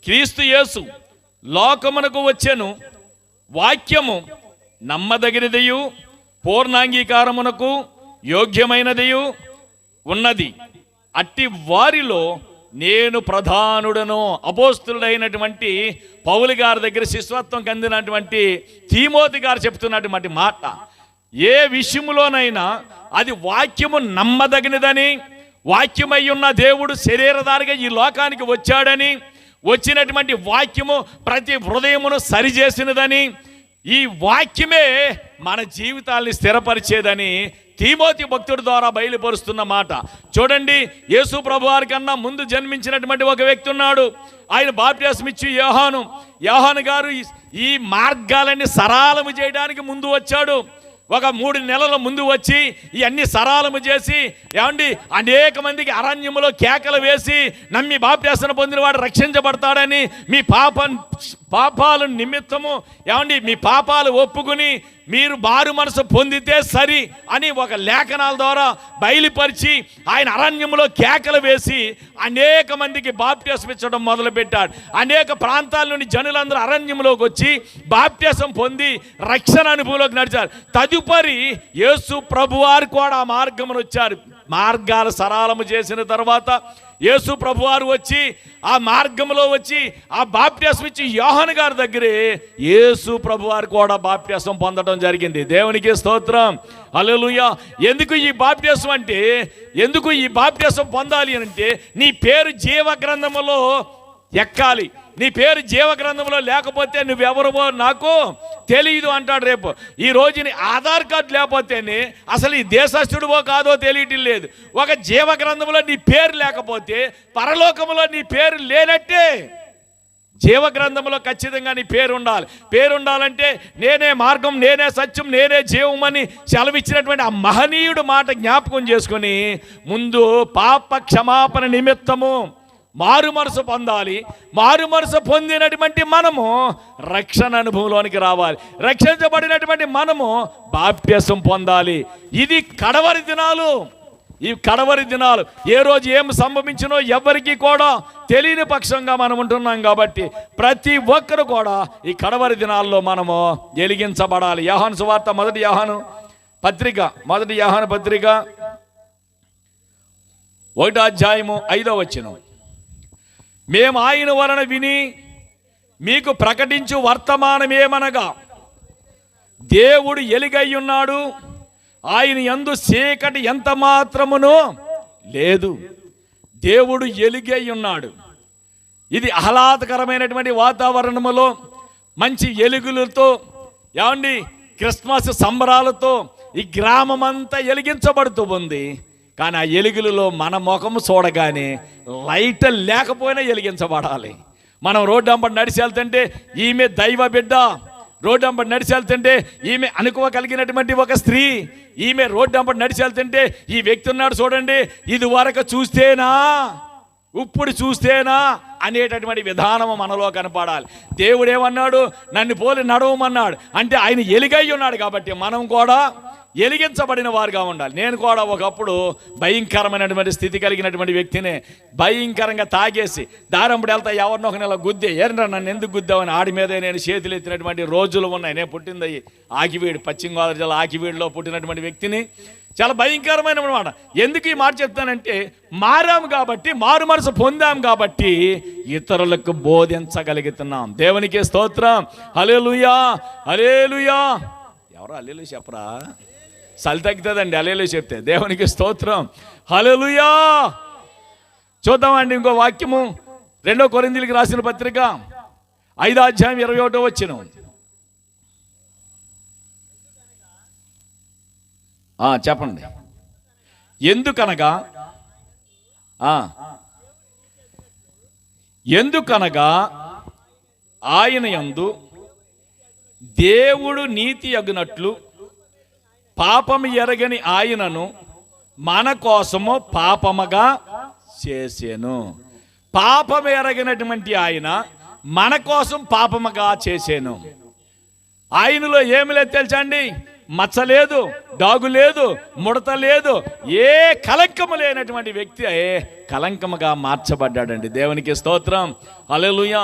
క్రీస్తు యేసు లోకమునకు వచ్చెను. వాక్యము నమ్మదగినదియు పూర్ణాంగీకారమునకు యోగ్యమైనదియు ఉన్నది. అట్టి వారిలో నేను ప్రధానుడను. అపోస్తులుడైనటువంటి పౌలు గారి దగ్గర శిష్యత్వం కందినటువంటి తిమోతి గారు చెప్తున్నటువంటి మాట, ఏ విషయములోనైనా అది వాక్యము నమ్మదగినదని, వాక్యమై ఉన్న దేవుడు శరీరధారిగా ఈ లోకానికి వచ్చాడని, వచ్చినటువంటి వాక్యము ప్రతి హృదయమును సరిచేసినదని, ఈ వాక్యమే మన జీవితాల్ని స్థిరపరిచేదని తిమోతి భక్తుడి ద్వారా బయలుపరుస్తున్న మాట చూడండి. యేసు ప్రభువారి కన్నా ముందు జన్మించినటువంటి ఒక వ్యక్తి ఉన్నాడు. ఆయన బాప్టిజం ఇచ్చి యోహాను గారు ఈ మార్గాలన్నీ సరళము చేయడానికి ముందు వచ్చాడు. ఒక 3 నెలల ముందు వచ్చి ఇవన్నీ సరళము చేసి ఏమండి అనేక మందికి అరణ్యములో కేకలు వేసి నమ్మి బాప్టిజం పొందిన వాడు రక్షించబడతాడని, మీ పాపాల నిమిత్తము ఏమండి మీ పాపాలు ఒప్పుకుని మీరు మారు మనసు పొందితే సరి అని ఒక లేఖనాల ద్వారా బయలుపరిచి ఆయన అరణ్యంలో కేకలు వేసి అనేక మందికి బాప్టిజం ఇచ్చడం మొదలుపెట్టాడు. అనేక ప్రాంతాల నుండి జనులందరూ అరణ్యంలోకి వచ్చి బాప్టిజం పొంది రక్షణ అనుభవంలోకి నడిచారు. తదుపరి యేసు ప్రభువారు కూడా ఆ మార్గమును వచ్చారు. మార్గాలు సరళము చేసిన తర్వాత యేసు ప్రభువారు వచ్చి ఆ మార్గంలో వచ్చి ఆ బాప్టిజం ఇచ్చి యోహాను గారి దగ్గరే యేసు ప్రభువారు కూడా బాప్టిజం పొందడం జరిగింది. దేవునికి స్తోత్రం, హల్లెలూయా. ఎందుకు ఈ బాప్టిజం అంటే, ఎందుకు ఈ బాప్టిజం పొందాలి అంటే, నీ పేరు జీవ గ్రంథములో ఎక్కాలి. నీ పేరు జీవ గ్రంథంలో లేకపోతే నువ్వెవరవో నాకు తెలియదు అంటాడు. రేపు ఈ రోజు నీ ఆధార్ కార్డు లేకపోతేనే అసలు ఈ దేశస్థుడివో కాదో తెలియటం లేదు. ఒక జీవ గ్రంథంలో నీ పేరు లేకపోతే పరలోకంలో నీ పేరు లేనట్టే. జీవ గ్రంథంలో ఖచ్చితంగా నీ పేరు ఉండాలి. పేరు ఉండాలంటే నేనే మార్గం, నేనే సత్యం, నేనే జీవం అని సెలవిచ్చినటువంటి ఆ మహనీయుడు మాట జ్ఞాపకం చేసుకొని ముందు పాప క్షమాపణ నిమిత్తము మారు మనసు పొందాలి. మారు మనసు పొందినటువంటి మనము రక్షణ అనుభవంలోనికి రావాలి. రక్షించబడినటువంటి మనము బాప్టిజం పొందాలి. ఇది కడవరి దినాలు. ఈ కడవరి దినాలు ఏ రోజు ఏం సంభవించినో ఎవరికి కూడా తెలియని పక్షంగా మనం ఉంటున్నాం కాబట్టి ప్రతి ఒక్కరు కూడా ఈ కడవరి దినాల్లో మనము వెలిగించబడాలి. యోహాను సువార్త మొదటి యోహాను పత్రిక 1వ అధ్యాయము 5వ వచనం. మేము ఆయన వలన విని మీకు ప్రకటించు వర్తమానమేమనగా, దేవుడు ఎలుగై ఉన్నాడు, ఆయన యందు చీకటి ఎంత మాత్రమును లేదు. దేవుడు ఎలుగై ఉన్నాడు. ఇది ఆహ్లాదకరమైనటువంటి వాతావరణములో మంచి ఎలుగులతో ఏమండి క్రిస్మస్ సంబరాలతో ఈ గ్రామం అంతా ఎలిగించబడుతూ ఉంది. కానీ ఆ ఎలుగులలో మన ముఖము చూడగానే లైట్ లేకపోయినా వెలిగించబడాలి. మనం రోడ్డు అంబడి నడిచి వెళ్తుంటే ఈమె దైవ బిడ్డ, రోడ్డు అంబడి నడిచి వెళ్తుంటే ఈమె అనుకువ కలిగినటువంటి ఒక స్త్రీ, ఈమె రోడ్డు అంబడి నడిచి వెళ్తుంటే ఈ వ్యక్తి ఉన్నాడు చూడండి, ఇది వరకు చూస్తేనా ఇప్పుడు చూస్తేనా అనేటటువంటి విధానము మనలో కనపడాలి. దేవుడు ఏమన్నాడు, నన్ను పోలి నడవమన్నాడు. అంటే ఆయన ఎలుగై ఉన్నాడు కాబట్టి మనం కూడా ఎలిగించబడిన వారుగా ఉండాలి. నేను కూడా ఒకప్పుడు భయంకరమైనటువంటి స్థితి కలిగినటువంటి వ్యక్తినే. భయంకరంగా తాగేసి దారంపుడు వెళ్తా ఎవరినో ఒక నెల గుద్దే, ఏరన్నా నన్ను ఎందుకు గుద్దామని ఆడి మీదే నేను చేతులు ఎత్తినటువంటి రోజులు ఉన్నాయి. నేను పుట్టింది ఆకివీడు, పశ్చిమ గోదావరి జిల్లా ఆకివీడులో పుట్టినటువంటి వ్యక్తిని. చాలా భయంకరమైన మాట. ఎందుకు ఈ మాట చెప్తానంటే, మారాము కాబట్టి, మారు మనసు పొందాం కాబట్టి ఇతరులకు బోధించగలుగుతున్నాం. దేవునికి స్తోత్రం, హల్లెలూయా, హల్లెలూయా. ఎవరో హల్లెలూయా చెప్పరా? చలి తగ్గుతుందండి హల్లెలూయా చెప్తే. దేవునికి స్తోత్రం, హల్లెలూయా. చూద్దామండి ఇంకో వాక్యము, 2 కొరింథీయులకు రాసిన పత్రిక 5వ అధ్యాయం 21వ వచనం. చెప్పండి. ఎందుకనగా ఆయన యందు దేవుడు నీతి అగునట్లు పాపము ఎరగని ఆయనను మన కోసము పాపముగా చేసెను. పాపం ఎరగినటువంటి ఆయన మన కోసం పాపముగా చేసెను. ఆయనలో ఏమి లేదు తెలుసండి, మచ్చ లేదు, డాగు లేదు, ముడత లేదు, ఏ కలంకము లేనటువంటి వ్యక్తి కలంకముగా మార్చబడ్డాడండి. దేవునికి స్తోత్రం, హల్లెలూయా.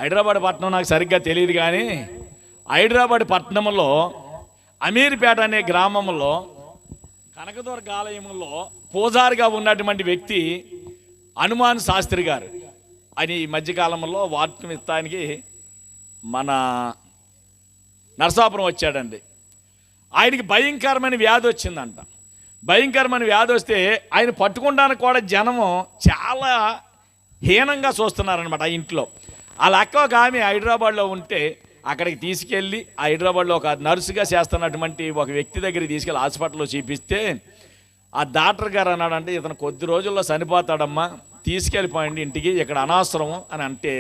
హైదరాబాద్ పట్టణం నాకు సరిగ్గా తెలియదు, కానీ హైదరాబాద్ పట్టణంలో అమీర్పేట అనే గ్రామంలో కనకదుర్గ ఆలయంలో పూజారిగా ఉన్నటువంటి వ్యక్తి హనుమాన్ శాస్త్రి గారు. ఆయన ఈ మధ్యకాలంలో వార్తం ఇస్తానికి మన నరసాపురం వచ్చాడండి. ఆయనకి భయంకరమైన వ్యాధి వచ్చిందంట. భయంకరమైన వ్యాధి వస్తే ఆయన పట్టుకోవడానికి కూడా జనము చాలా హీనంగా చూస్తున్నారనమాట. ఆ ఇంట్లో వాళ్ళ అక్క ఒక ఆమె హైదరాబాద్లో ఉంటే అక్కడికి తీసుకెళ్ళి ఆ హైదరాబాద్లో ఒక నర్సుగా చేస్తున్నటువంటి ఒక వ్యక్తి దగ్గరికి తీసుకెళ్ళి హాస్పిటల్లో చూపిస్తే ఆ డాక్టర్ గారు అన్నాడంటే ఇతను కొద్ది రోజుల్లో చనిపోతాడమ్మా, తీసుకెళ్ళిపోయండి ఇంటికి, ఇక్కడ అనవసరం అని అంటే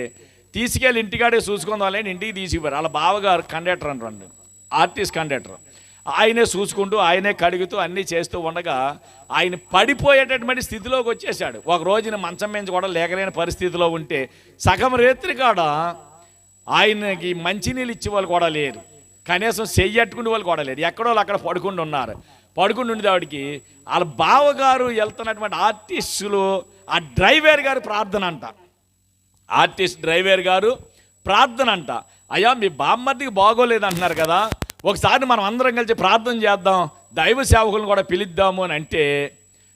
తీసుకెళ్ళి ఇంటికాడే చూసుకుందామని ఇంటికి తీసుకుపోయారు. వాళ్ళ బావగారు కండక్టర్ అంటారండి, ఆర్టిస్ట్ కండక్టర్. ఆయనే చూసుకుంటూ ఆయనే కడుగుతూ అన్నీ చేస్తూ ఉండగా ఆయన పడిపోయేటటువంటి స్థితిలోకి వచ్చేసాడు. ఒక రోజున మంచం మీద కూడా లేకలేని పరిస్థితిలో ఉంటే సగం రేత్రి కాడ ఆయనకి మంచినీళ్ళు ఇచ్చే వాళ్ళు కూడా లేరు, కనీసం చెయ్యట్టుకునే వాళ్ళు కూడా లేరు. ఎక్కడో అక్కడ పడుకుంటూ ఉన్నారు. పడుకుంటూ ఉండేవాడికి వాళ్ళ బావగారు వెళ్తున్నటువంటి ఆర్టిస్టులు ఆ డ్రైవర్ గారు ప్రార్థన అంట, ఆర్టిస్ట్ డ్రైవర్ గారు ప్రార్థన అంట. అయ్యా మీ బామ్మర్దికి బాగోలేదు అంటున్నారు కదా, ఒకసారి మనం అందరం కలిసి ప్రార్థన చేద్దాం, దైవ సేవకులను కూడా పిలుద్దాము అని అంటే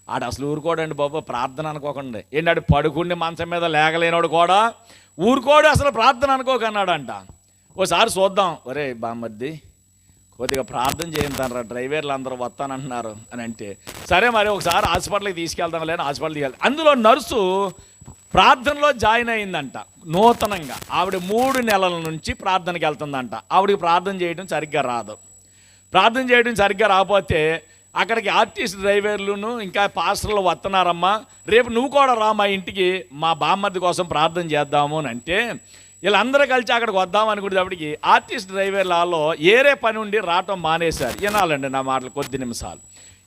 ఆడు అసలు ఊరుకోడండి బాబా, ప్రార్థన అనుకోకండి. ఏంటంటే పడుకుండి మంచం మీద లేగలేనోడు కూడా ఊరుకోడు, అసలు ప్రార్థన అనుకోకన్నాడంట. ఓసారి చూద్దాం, ఒరే బామ్మర్ది కొద్దిగా ప్రార్థన చేయంతారా, డ్రైవర్లు అందరూ వస్తానంటున్నారు అని అంటే సరే మరి ఒకసారి హాస్పిటల్కి తీసుకెళ్తాం లేని హాస్పిటల్కి తీసుకెళ్తాం. అందులో నర్సు ప్రార్థనలో జాయిన్ అయిందంట నూతనంగా. ఆవిడ 3 నెలల నుంచి ప్రార్థనకి వెళ్తుందంట. ఆవిడకి ప్రార్థన చేయడం సరిగ్గా రాదు. ప్రార్థన చేయడం సరిగ్గా రాకపోతే అక్కడికి ఆర్టిస్ట్ డ్రైవర్లను ఇంకా పాస్టర్లు వస్తున్నారమ్మా, రేపు నువ్వు కూడా రా మా ఇంటికి, మా బామ్మర్ది కోసం ప్రార్థన చేద్దాము అని అంటే వీళ్ళందరూ కలిసి అక్కడికి వద్దాం అనుకునేటప్పటికి ఆర్టిస్ట్ డ్రైవర్లలో ఏరే పని ఉండి రావటం మానేశారు. వినాలండి నా మాటలు కొద్ది నిమిషాలు.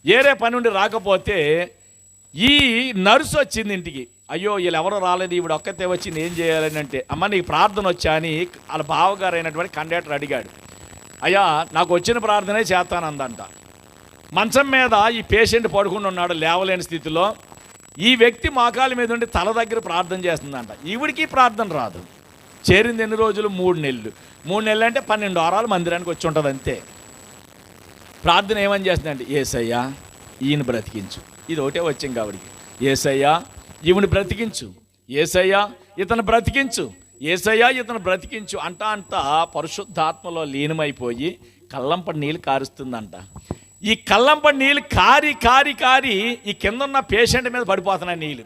ఏరే పని ఉండి రాకపోతే ఈ నర్సు వచ్చింది ఇంటికి. అయ్యో వీళ్ళు ఎవరో రాలేదు, ఈవిడ ఒక్కతే వచ్చింది, ఏం చేయాలని అంటే అమ్మ నీకు ప్రార్థన వచ్చా అని వాళ్ళ బావగారు అయినటువంటి కండక్టర్ అడిగాడు. అయ్యా నాకు వచ్చిన ప్రార్థనే చేస్తానందంట. మంచం మీద ఈ పేషెంట్ పడుకుని ఉన్నాడు లేవలేని స్థితిలో. ఈ వ్యక్తి మోకాల మీద ఉండి తల దగ్గర ప్రార్థన చేస్తుందంట. ఈవిడికి ప్రార్థన రాదు. చేరింది ఎన్ని రోజులు? 3 నెలలు. 3 నెలలు అంటే 12 వారాలు మందిరానికి వచ్చి ఉంటుంది అంతే. ప్రార్థన ఏమని చేస్తుందంటే యేసయ్యా ఈయన బ్రతికించు, ఇది ఒకటే వచ్చింది ఆవిడికి. యేసయ్యా ఈవిని బ్రతికించు, యేసయ్యా ఇతను బ్రతికించు, యేసయ్యా ఇతను బ్రతికించు అంటా పరిశుద్ధాత్మలో లీనమైపోయి కళ్ళంపడి నీళ్ళు కారుస్తుందంట. ఈ కళ్ళంపడి నీళ్ళు కారి కారి కారి ఈ కింద ఉన్న పేషెంట్ మీద పడిపోతున్నాయి నీళ్ళు.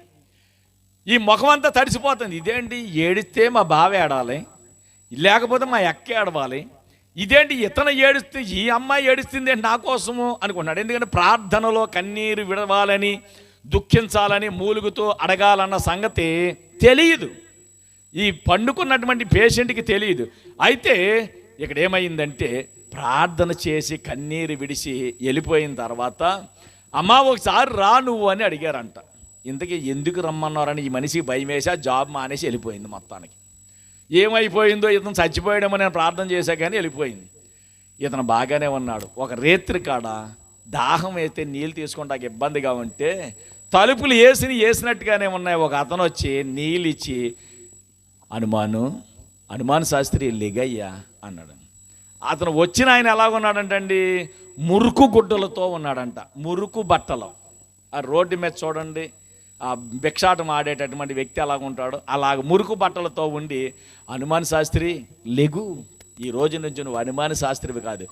ఈ ముఖం అంతా తడిసిపోతుంది. ఇదేంటి ఏడిస్తే మా బావ ఏడాలి, లేకపోతే మా అక్క ఏడవాలి, ఇదేంటి ఇతను ఏడుస్తే ఈ అమ్మాయి ఏడుస్తుంది ఏంటి నా కోసము అనుకున్నాడు. ఎందుకంటే ప్రార్థనలో కన్నీరు విడవాలని దుఃఖించాలని మూలుగుతూ అడగాలన్న సంగతి తెలియదు, ఈ పండుకున్నటువంటి పేషెంట్కి తెలియదు. అయితే ఇక్కడ ఏమైందంటే ప్రార్థన చేసి కన్నీరు విడిచి వెళ్ళిపోయిన తర్వాత అమ్మా ఒకసారి రా నువ్వు అని అడిగారంట. ఇంతకీ ఎందుకు రమ్మన్నారని ఈ మనిషికి భయం వేసి జాబ్ మానేసి వెళ్ళిపోయింది. మొత్తానికి ఏమైపోయిందో ఇతను చచ్చిపోయాడేమో నేను ప్రార్థన చేశా కానీ వెళ్ళిపోయింది. ఇతను బాగానే ఉన్నాడు. ఒక రేత్రి కాడ దాహం అయితే నీళ్ళు తీసుకుంటాక ఇబ్బందిగా ఉంటే తలుపులు వేసినట్టుగానే ఉన్నాయి. ఒక అతను వచ్చి నీళ్ళు ఇచ్చి హనుమాన్ శాస్త్రి లెగయ్యా అన్నాడు. అతను వచ్చిన ఆయన ఎలాగున్నాడంటండి, మురుకు గుడ్డలతో ఉన్నాడంట, మురుకు బట్టలు. ఆ రోడ్డు మీద చూడండి ఆ భిక్షాటం ఆడేటటువంటి వ్యక్తి ఎలాగుంటాడో అలాగ మురుకు బట్టలతో ఉండి హనుమాన్ శాస్త్రి లెగు, ఈ రోజు నుంచి నువ్వు హనుమాన్ శాస్త్రివి కాదు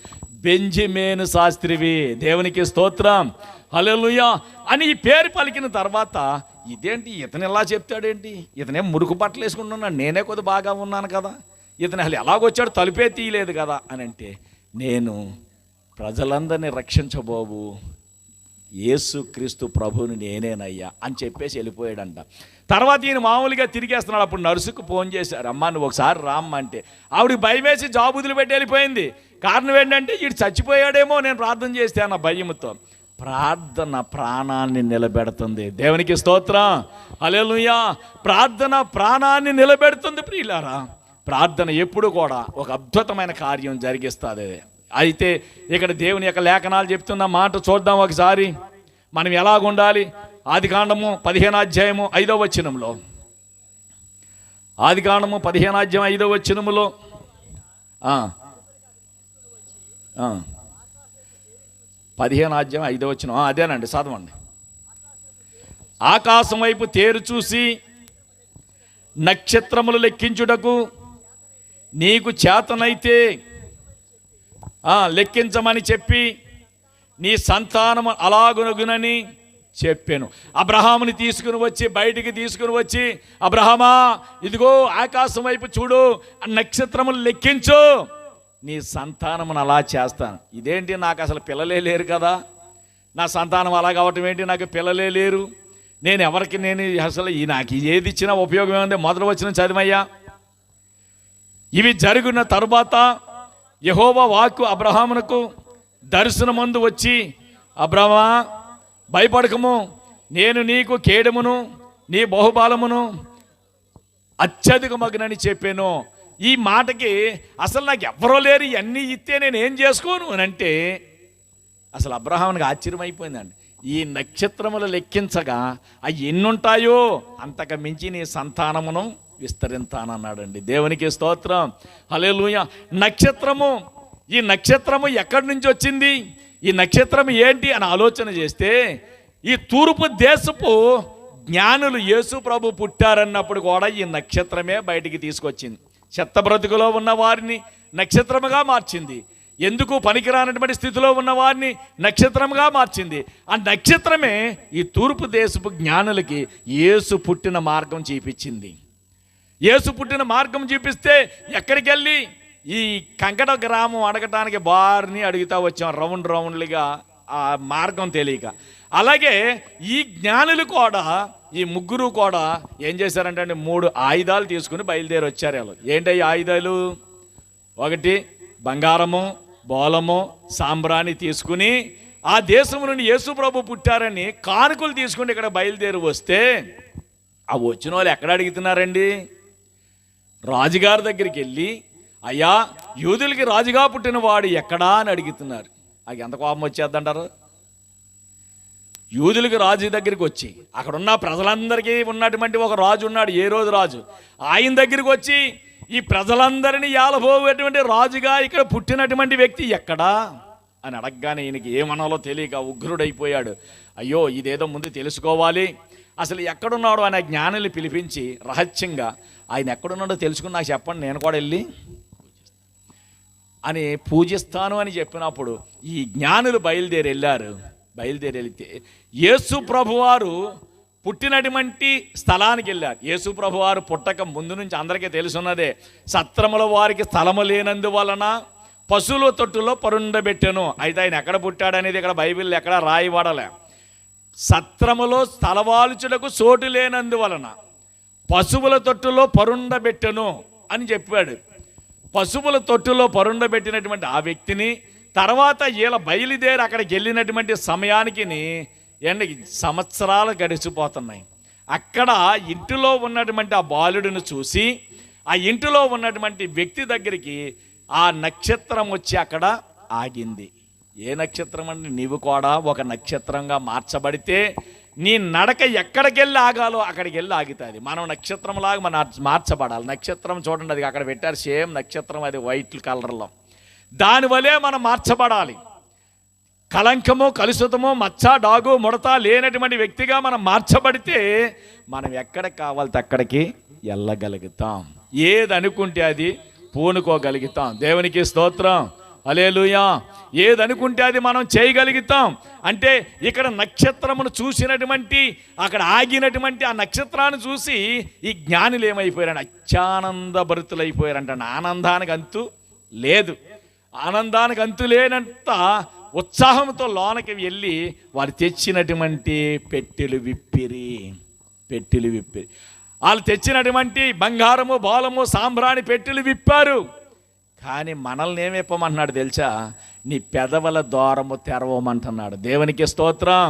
బెంజమిను శాస్త్రివి, దేవునికి స్తోత్రం హల్లెలూయా అని ఈ పేరు పలికిన తర్వాత ఇదేంటి ఇతను ఎలా చెప్తాడేంటి, ఇతనేం మురుకు బట్టలు వేసుకుంటున్నాడు, నేనే కొద్ది బాగా ఉన్నాను కదా, ఇతను అసలు ఎలాగొచ్చాడు తలుపే తీయలేదు కదా అని అంటే నేను ప్రజలందరినీ రక్షించబోవు యేసు క్రీస్తు ప్రభువుని నేనేనయ్యా అని చెప్పేసి వెళ్ళిపోయాడంట. తర్వాత ఈయన మామూలుగా తిరిగేస్తున్నాడు. అప్పుడు నర్సుకు ఫోన్ చేశారు, అమ్మా నువ్వు ఒకసారి రామ్మ అంటే ఆవిడకి భయం వేసి జాబ్ వదిలిపెట్టి వెళ్ళిపోయింది. కారణం ఏంటంటే వీడు చచ్చిపోయాడేమో నేను ప్రార్థన చేస్తే అన్న భయంతో. ప్రార్థన ప్రాణాన్ని నిలబెడుతుంది, దేవునికి స్తోత్రం హల్లెలూయా. ప్రార్థన ప్రాణాన్ని నిలబెడుతుంది ప్రియులారా. ప్రార్థన ఎప్పుడు కూడా ఒక అద్భుతమైన కార్యం జరిగిస్తుంది. అయితే ఇక్కడ దేవుని యొక్క లేఖనాలు చెప్తున్న మాట చూద్దాం ఒకసారి, మనం ఎలాగుండాలి. ఆదికాండము 15వ అధ్యాయము 5వ వచనంలో, ఆదికాండము 15వ అధ్యాయం 5వ వచనములో 15వ అధ్యాయం 5వ వచనం అదేనండి, చదవండి. ఆకాశం వైపు తేరు చూసి నక్షత్రములు లెక్కించుటకు నీకు చేతనైతే లెక్కించమని చెప్పి నీ సంతానము అలాగునగునని చెప్పాను. అబ్రహాముని తీసుకుని వచ్చి బయటికి తీసుకుని వచ్చి, అబ్రహామా ఇదిగో ఆకాశం వైపు చూడు, నక్షత్రములు లెక్కించు నీ సంతానమును అలా చేస్తాను. ఇదేంటి, నాకు అసలు పిల్లలే లేరు కదా, నా సంతానం అలా కావటం ఏంటి, నాకు పిల్లలే లేరు, నేను ఎవరికి అసలు నాకు ఏది ఇచ్చినా ఉపయోగం ఏముంది, మొదలు వచ్చిన చదివయ్యా. ఇవి జరిగిన తరువాత యెహోవా వాక్కు అబ్రహామునకు దర్శనమందు వచ్చి, అబ్రహమా భయపడకము, నేను నీకు కేడమును నీ బహుబలమును అత్యధికమగునని చెప్పాను. ఈ మాటకి అసలు నాకు ఎవరో లేరు, ఇవన్నీ ఇస్తే నేను ఏం చేసుకోను అని అంటే అసలు అబ్రహామునికి ఆశ్చర్యం అయిపోయిందండి. ఈ నక్షత్రములు లెక్కించగా అవి ఎన్నుంటాయో అంతకు మించి నీ సంతానమును విస్తరింతానన్నాడండి. దేవునికి స్తోత్రం, హల్లెలూయా. నక్షత్రము, ఈ నక్షత్రము ఎక్కడి నుంచి వచ్చింది, ఈ నక్షత్రం ఏంటి అని ఆలోచన చేస్తే ఈ తూర్పు దేశపు జ్ఞానులు యేసు ప్రభు పుట్టారన్నప్పుడు కూడా ఈ నక్షత్రమే బయటికి తీసుకొచ్చింది. చెత్త బ్రతుకులో ఉన్న వారిని నక్షత్రముగా మార్చింది, ఎందుకు పనికిరానటువంటి స్థితిలో ఉన్న వారిని నక్షత్రముగా మార్చింది. ఆ నక్షత్రమే ఈ తూర్పు దేశపు జ్ఞానులకి యేసు పుట్టిన మార్గం చూపించింది. యేసు పుట్టిన మార్గం చూపిస్తే ఎక్కడికి వెళ్ళి ఈ కంకట గ్రామం అడగటానికి బారిని అడుగుతా వచ్చాం, రౌండ్లుగా ఆ మార్గం తెలియక. అలాగే ఈ జ్ఞానులు కూడా, ఈ ముగ్గురు కూడా ఏం చేశారంటే 3 ఆయుధాలు తీసుకుని బయలుదేరి వచ్చారు. వాళ్ళు ఏంటి ఆయుధాలు? ఒకటి బంగారము, బోలము, సాంబ్రాణి తీసుకుని ఆ దేశం నుండి యేసు ప్రభు పుట్టారని కానుకలు తీసుకుని ఇక్కడ బయలుదేరి వస్తే ఆ వచ్చిన వాళ్ళు ఎక్కడ అడుగుతున్నారండి? రాజుగారి దగ్గరికి వెళ్ళి, అయ్యా యూదులకి రాజుగా పుట్టిన వాడు ఎక్కడా అని అడుగుతున్నారు. అది ఎంత కోపం వచ్చేద్దంటారు? యూదులకి రాజు దగ్గరికి వచ్చి, అక్కడ ఉన్న ప్రజలందరికీ ఉన్నటువంటి ఒక రాజు ఉన్నాడు, ఏ రోజు రాజు, ఆయన దగ్గరికి వచ్చి ఈ ప్రజలందరినీ ఏలబోయేటువంటి రాజుగా ఇక్కడ పుట్టినటువంటి వ్యక్తి ఎక్కడా అని అడగగానే ఈయనకి ఏమనాలో తెలియక ఉగ్రుడైపోయాడు. అయ్యో ఇదేదో ముందు తెలుసుకోవాలి, అసలు ఎక్కడున్నాడో అనే జ్ఞానుల్ని పిలిపించి రహస్యంగా ఆయన ఎక్కడున్నాడో తెలుసుకుని నాకు చెప్పండి, నేను కూడా వెళ్ళి అని పూజిస్తాను అని చెప్పినప్పుడు ఈ జ్ఞానులు బయలుదేరి వెళ్ళారు. బయలుదేరి వెళితే యేసు ప్రభువారు పుట్టినటువంటి స్థలానికి వెళ్ళారు. యేసు ప్రభువారు పుట్టక ముందు నుంచి అందరికీ తెలుసున్నదే, సత్రముల వారికి స్థలము లేనందువలన పశువుల తొట్టులో పరుండబెట్టెను. అయితే ఆయన ఎక్కడ పుట్టాడనేది ఇక్కడ బైబిల్లో ఎక్కడ రాయబడలే. సత్రములో స్థలవాల్చులకు చోటు లేనందువలన పశువుల తొట్టులో పరుండబెట్టెను అని చెప్పాడు. పశువుల తొట్టులో పరుండబెట్టినటువంటి ఆ వ్యక్తిని తర్వాత వీళ్ళ బయలుదేరి అక్కడికి వెళ్ళినటువంటి సమయానికి సంవత్సరాలు గడిచిపోతున్నాయి. అక్కడ ఇంటిలో ఉన్నటువంటి ఆ బాలుడిని చూసి ఆ ఇంటిలో ఉన్నటువంటి వ్యక్తి దగ్గరికి ఆ నక్షత్రం వచ్చి అక్కడ ఆగింది. ఏ నక్షత్రం అంటే నీవు కూడా ఒక నక్షత్రంగా మార్చబడితే నీ నడక ఎక్కడికి వెళ్ళి ఆగాలో అక్కడికి వెళ్ళి ఆగుతుంది. మనం నక్షత్రంలాగా మనం మార్చబడాలి. నక్షత్రం చూడండి, అది అక్కడ పెట్టారు, సేమ్ నక్షత్రం, అది వైట్ కలర్లో, దానివలే మనం మార్చబడాలి. కలంకము, కలుషితము, మచ్చ, డాగు, ముడత లేనటువంటి వ్యక్తిగా మనం మార్చబడితే మనం ఎక్కడికి కావాలితే అక్కడికి వెళ్ళగలుగుతాం. ఏది అనుకుంటే అది పూనుకోగలుగుతాం. దేవునికి స్తోత్రం, హల్లెలూయా. ఏది అనుకుంటే అది మనం చేయగలుగుతాం. అంటే ఇక్కడ నక్షత్రమును చూసినటువంటి, అక్కడ ఆగినటువంటి ఆ నక్షత్రాన్ని చూసి ఈ జ్ఞానులు ఏమైపోయారంటే అత్యానంద భరితులైపోయారంట. ఆనందానికి అంతు లేదు, ఆనందానికి అంతు లేనంత ఉత్సాహంతో లోనకి వెళ్ళి వారు తెచ్చినటువంటి పెట్టెలు విప్పిరి. వాళ్ళు తెచ్చినటువంటి బంగారము, బోలము, సాంబ్రాణి పెట్టెలు విప్పారు. కానీ మనల్ని ఏమి విప్పమంటున్నాడు తెలుసా? నీ పెదవుల ద్వారము తెరవమంటున్నాడు. దేవునికి స్తోత్రం,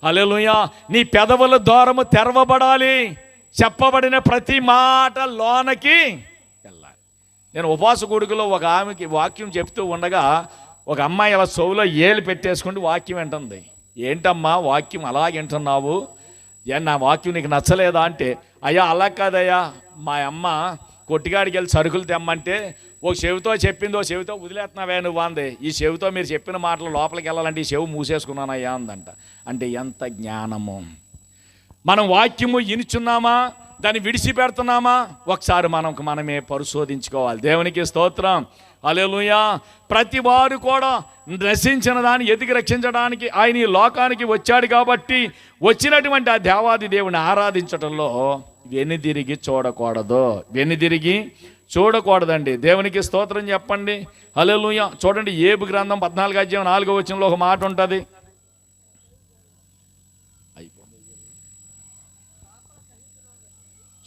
హల్లెలూయా. నీ పెదవుల ద్వారము తెరవబడాలి. చెప్పబడిన ప్రతి మాట లోనకి వెళ్ళాలి. నేను ఉపవాస కూడుకులో ఒక ఆమెకి వాక్యం చెప్తూ ఉండగా ఒక అమ్మాయి అలా చెవులో ఏలు పెట్టేసుకుంటూ వాక్యం వింటుంది. ఏంటమ్మా వాక్యం అలా వింటున్నావు, నా వాక్యం నీకు నచ్చలేదా అంటే, అయ్యా అలా కాదయ్యా, మా అమ్మ కొట్టిగాడికి వెళ్ళి సరుకులు తెమ్మంటే ఓ చెవితో చెప్పింది, ఓ చెవితో వదిలేస్తున్నావే నువ్వు అంది. ఈ చెవితో మీరు చెప్పిన మాటలు లోపలికి వెళ్ళాలంటే ఈ చెవి మూసేసుకున్నానయ్యా అందంట. అంటే ఎంత జ్ఞానము! మనం వాక్యము ఇనుచున్నామా, దాన్ని విడిచిపెడుతున్నామా? ఒకసారి మనమే పరిశోధించుకోవాలి. దేవునికి స్తోత్రం, హల్లెలూయా. ప్రతి వారు కూడా నశించిన దాన్ని ఎదిగి రక్షించడానికి ఆయన ఈ లోకానికి వచ్చాడు. కాబట్టి వచ్చినటువంటి ఆ దేవాది దేవుని ఆరాధించటంలో వెనుదిరిగి చూడకూడదు, వెనుదిరిగి చూడకూడదండి. దేవునికి స్తోత్రం చెప్పండి. హల్లెలూయా. చూడండి, ఏబు గ్రంథం 14:4 ఒక మాట ఉంటుంది.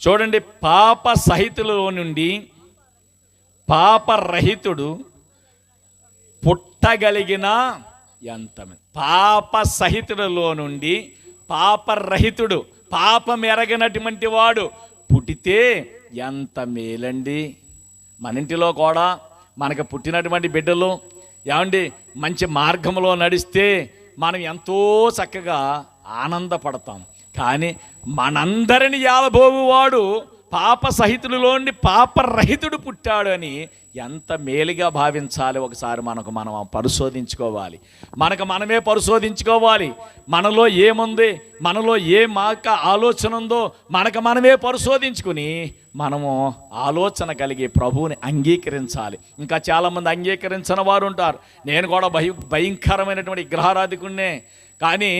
చూడండి, పాప సహితులో నుండి పాపరహితుడు పుట్టగలిగిన ఎంతమంది. పాప సహితుడిలో నుండి పాపరహితుడు, పాపం ఎరగనటువంటి వాడు పుట్టితే ఎంత మేలండి. మన ఇంటిలో కూడా మనకు పుట్టినటువంటి బిడ్డలు ఏమండి మంచి మార్గంలో నడిస్తే మనం ఎంతో చక్కగా ఆనందపడతాం. కానీ మనందరిని ఏలబోవువాడు పాప సహితుడిలోండి పాపరహితుడు పుట్టాడు అని ఎంత మేలుగా భావించాలి. ఒకసారి మనం పరిశోధించుకోవాలి. మనమే పరిశోధించుకోవాలి. మనలో ఏముంది, మనలో ఏ మాక ఆలోచన ఉందో మనమే పరిశోధించుకుని మనము ఆలోచన కలిగి ప్రభువుని అంగీకరించాలి. ఇంకా చాలామంది అంగీకరించిన వారు ఉంటారు. నేను కూడా భయంకరమైనటువంటి విగ్రహారాధికుడినే. కానీ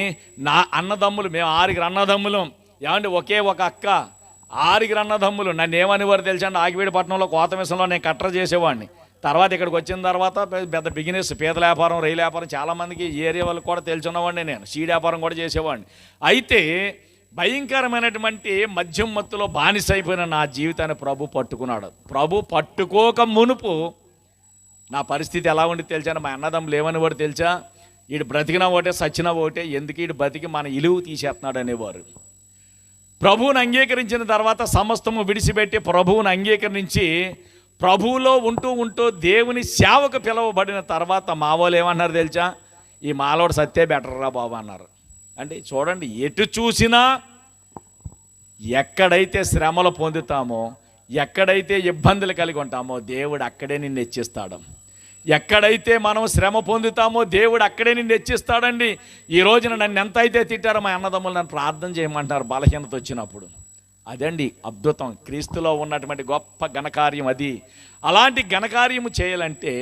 నా అన్నదమ్ములు, మేము 6 అన్నదమ్ములం ఏమంటే ఒకే ఒక అక్క, 6 అన్నదమ్ములు. నన్ను ఏమనివారు తెలుసండి, ఆగివేడిపట్నంలో కోత మిషన్లో నేను కట్టర్ చేసేవాడిని. తర్వాత ఇక్కడికి వచ్చిన తర్వాత పెద్ద బిజినెస్, పీతల వ్యాపారం, రైలు వ్యాపారం, చాలామందికి ఏరియా వాళ్ళకి కూడా తెలుసున్నవాడిని. నేను సీడ్ వ్యాపారం కూడా చేసేవాడిని. అయితే భయంకరమైనటువంటి మద్యం మత్తులో బానిసైపోయిన నా జీవితాన్ని ప్రభు పట్టుకున్నాడు. ప్రభు పట్టుకోక మునుపు నా పరిస్థితి ఎలా ఉండి తెలుసా? మా అన్నదమ్ములు ఏమని వాడు తెలుసా? వీడు బ్రతికినా ఒకటే సచ్చినా ఒకటే, ఎందుకు వీడు బతికి మన ఇలువు తీసేస్తున్నాడు అనేవారు. ప్రభువుని అంగీకరించిన తర్వాత సమస్తము విడిచిపెట్టి ప్రభువుని అంగీకరించి ప్రభువులో ఉంటూ దేవుని సేవకు పిలువబడిన తర్వాత మా వాళ్ళు ఏమన్నారు తెలుసా? ఈ మాలోడు సత్తే బెటర్రా బాబు అన్నారు. అంటే చూడండి, ఎటు చూసినా ఎక్కడైతే శ్రమలు పొందుతామో, ఎక్కడైతే ఇబ్బందులు కలిగి ఉంటామో దేవుడు అక్కడే నిన్ను హెచ్చిస్తాడు. ఎక్కడైతే మనం శ్రమ పొందుతామో దేవుడు అక్కడే నిన్ను హెచ్చిస్తాడండి. ఈ రోజున నన్ను ఎంత అయితే తిట్టారో మా అన్నదమ్ములు నన్ను ప్రార్థన చేయమంటారు బలహీనత వచ్చినప్పుడు. అదండి అద్భుతం, క్రీస్తులో ఉన్నటువంటి గొప్ప ఘనకార్యం అది. అలాంటి ఘనకార్యము చేయాలంటే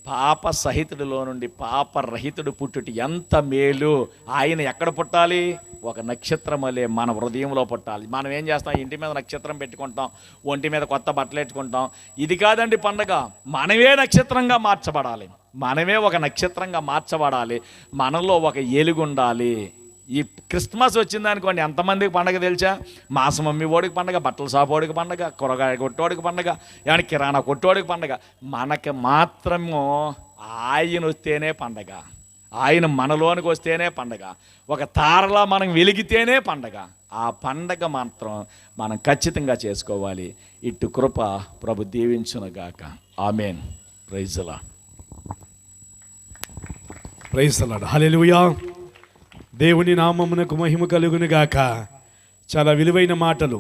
పాప సహితుడిలో నుండి పాపరహితుడు పుట్టుట ఎంత మేలు. ఆయన ఎక్కడ పుట్టాలి? ఒక నక్షత్రం వలె మన హృదయంలో పుట్టాలి. మనం ఏం చేస్తాం? ఇంటి మీద నక్షత్రం పెట్టుకుంటాం, ఒంటి మీద కొత్త బట్టలు పెట్టుకుంటాం. ఇది కాదండి పండగ. మనమే నక్షత్రంగా మార్చబడాలి. మనమే ఒక నక్షత్రంగా మార్చబడాలి. మనలో ఒక ఎలుగు ఉండాలి. ఈ క్రిస్మస్ వచ్చిందనుకోండి, ఎంతమందికి పండగ తెలుసా? మాసం అమ్మి ఓడికి పండగ, బట్టల షాపు ఓడికి పండగ, కూరగాయ కొట్టోడికి పండగ, ఏమైనా కిరాణా కొట్టోడికి పండగ. మనకి మాత్రము ఆయన వస్తేనే పండగ. ఆయన మనలోనికి వస్తేనే పండగ. ఒక తారలా మనం వెలిగితేనే పండగ. ఆ పండగ మాత్రం మనం ఖచ్చితంగా చేసుకోవాలి. ఇటు కృప ప్రభు దీవించునుగాక. Amen. Praise the lord. Praise the lord. Hallelujah. దేవుని నామమునకు మహిమ కలుగునుగాక. చాలా విలువైన మాటలు.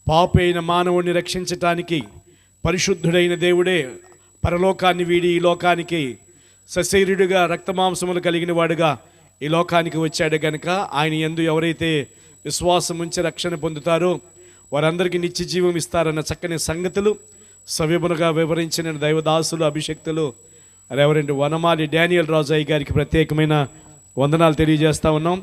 పాపైన మానవుడిని రక్షించటానికి పరిశుద్ధుడైన దేవుడే పరలోకాన్ని వీడి ఈ లోకానికి సశరీరుడిగా రక్తమాంసములు కలిగిన వాడుగా ఈ లోకానికి వచ్చాడు గనుక ఆయన యందు ఎవరైతే విశ్వాసం ఉంచి రక్షణ పొందుతారో వారందరికీ నిత్య జీవం ఇస్తారన్న చక్కని సంగతులు సవివరంగా వివరించిన దైవదాసులు, అభిషక్తులు రెవరెండ్ వనమాలి డానియల్ రాజు అయ్య గారికి ప్రత్యేకమైన వందనాలు తెలియజేస్తా ఉన్నాం.